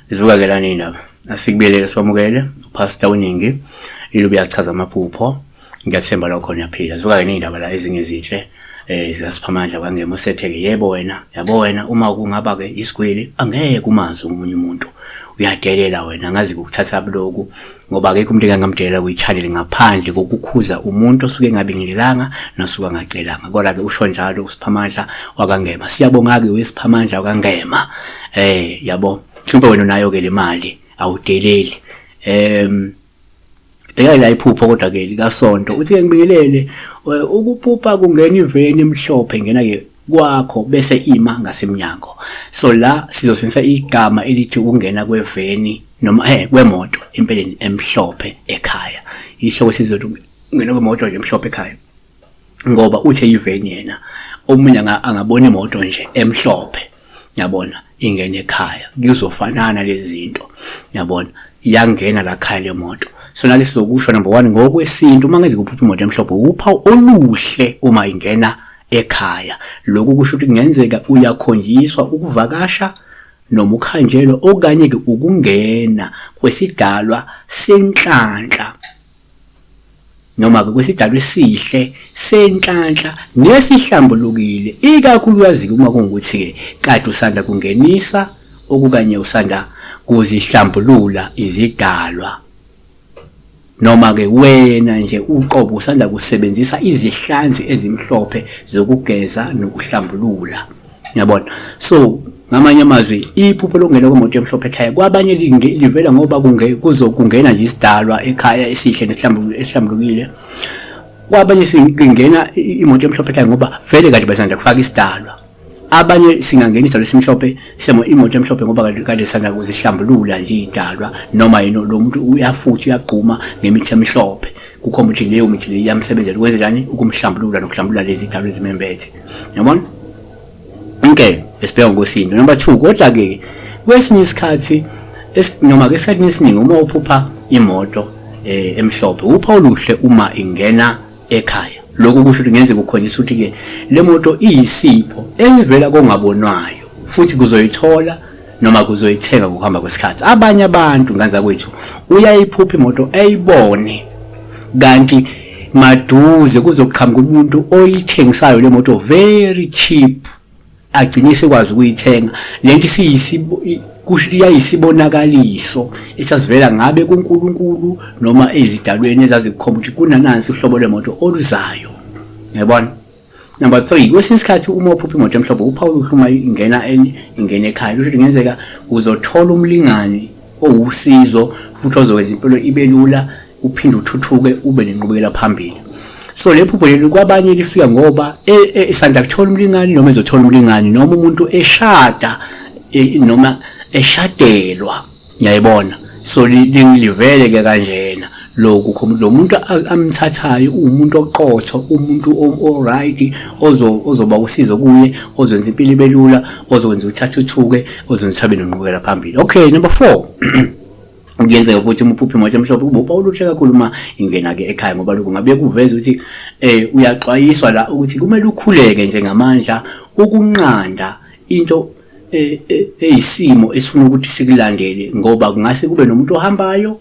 Zivuka-ke lana indaba. Asikubiyelele siwamukele uPastor Uningi ilubu yachaza amaphupho. Ngiyathemba lokho niyaphila. Zivuka-ke indaba la ezinye izinhle zikasiphamandla kwangema usethe-ke yebo wena yabo wena uma kungaba ke isigwili angeke umazi umunye umuntu uyadelela wena ngazi ukuthatha buloku ngoba akekho umuntu engamdelela kuyichalele ngaphandle kokukhuza umuntu osuke ngabingelelanga nasuka ngacelanga kodwa ke usho njalo usiphamandla wakangema siyabonga ke wesiphamandla wakangema yabo mhlawumbe wena nayo ke le mali awudeleli bheka la iphupho kodwa ke likasonto uthi ke ngibingelele ukuphupha kungena iveni emhlophe ngena ke kwakho bese ima ngasemnyango so la sizosebenzisa igama elithi ukungena kweveni noma kwemoto empeleni emhlophe ekhaya isho sizothi ungena kwemoto nje emhlophe ekhaya ngoba uthe iveni yena omunye angabona imoto nje emhlophe yabona ingene ekhaya kuzofanana lezi zinto yabona iyangena la khaya le moto so nake sizokusho number 1 ngokwesintu uma ngeze kuphupha imoto emhlophe uphawu oluhle uma ingena ekhaya lokhu kusho ukuthi kungenzeka uyakhonjiswa ukuvakasha noma ukhanjelwa okanye ke ukungena kwesidalwa senhlanhla noma ke kwesidalwa esihle senhlanhla nesihlambulukile ikakhulukazi uma kungukuthi ke kade usanda kungenisa okukanye usanda kuzihlambulula izidalwa noma ke wena nje uqobo usanda kusebenzisa izihlanzi ezimhlophe zokugeza nokuhlambulula yabona so ngamanye amazwi iphupho lokungena kwemoto emhlophe ekhaya kwabanye livela ngoba kuzokungena nje isidalwa ekhaya esihle nesihlambulukile kwabanye singena imoto emhlophe ekhaya ngoba vele kade basanda kufaka isidalwa abanye singangena isidalwa esimhlophe semo imoto emhlophe ngoba kade sanda kuzihlambulula nje idalwa noma yino lo muntu uyafuthi uyagquma ngemithi emhlophe kukhomba ukuthi leyo mithi le iyamsebenzela ukwenza njani ukumhlambulula nokuhlambulula lezi idalwa ezimembethe yabona okay besibheka ngosindo number 2 kodwa ke kwesinye isikhathi noma ke esikhathini esiningi uma uphupha imoto emhlophe upha oluhle uma ingena ekhaya lokho kusho ukuthi ngeze kukhonjiswa ukuthi ke le moto iyisipho ezivela kongabonwayo futhi kuzoyithola noma kuzoyithenga ngokuhamba kwesikhathi abanye abantu nganza kwethu uyayiphupha imoto ayibone kanti maduze kuzoqhamuka umuntu oyithengisayo le moto very cheap agcine sekwazi ukuyithenga lento kusho iyayisibonakaliso esasivela ngabe kuNkulunkulu noma ezidalweni ezazikhomba ukuthi kunanansi uhlobo lwemoto oluzayo yabona number 3 kwesinye isikhathi uma uphupha imoto emhlophe uphawu uhluma ingena ekhaya kusho ukuthi ngenzeka uzothola umlingani owusizo futhi ozokwenza impilo ibe lula uphinde uthuthuke ube nenqubekela phambili so lephupho leli kwabanye lifika ngoba esanda kuthola umlingani noma ezothola umlingani noma umuntu eshada noma eshadelwa yayibona so livele ke kanjena lokho lo muntu amthathayo umuntu oqotho umuntu alright ozoba usizo kuye ozwenza impilo ibe lula ozokwenza uthathuthuke ozwenza uthabe nenqubekela phambili okay number 4 Ngiyenzeka futhi umuphuphi imoto emhlophe kuba uluhle kakhulu uma ingena ke ekhaya ngoba lokho ngabe kuveza ukuthi uyaxwayiswa la ukuthi kumele ukhuleke njengamandla ukunqanda into eyisimo esifuna ukuthi sikulandele ngoba kungase kube nomuntu ohambayo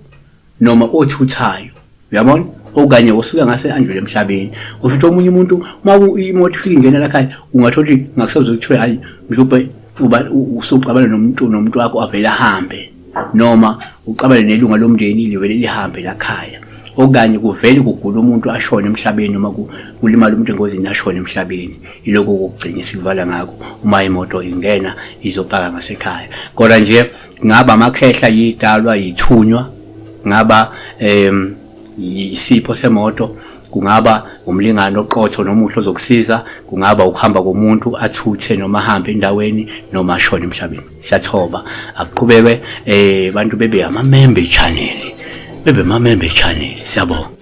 noma othuthayo uyabona okanye osuka ngase andlule emhlabeni usho omunye umuntu uma imoto ifika ingena la ekhaya ungathola ukuthi ngakusazokuthiwa hayi mhlawumbe usuqabana nomuntu wakho avela ahambe noma uqabane nelunga lomndeni livele lihambe la ekhaya okanye kuvele kugula umuntu ashone emhlabeni noma kulimala umuntu engozini ashone emhlabeni iloko ukugcina sivala ngakho uma imoto ingena izopaka ngasekhaya kodwa nje ngaba amakhehla yidalwa yithunywa ngaba isipho semoto kungaba umlingano oqotho nomuhlo ozokusiza kungaba ukuhamba komuntu athuthe noma ahambe endaweni noma ashone emhlabeni siyathoba akuqhubeke abantu bebe amamember channel siyabonga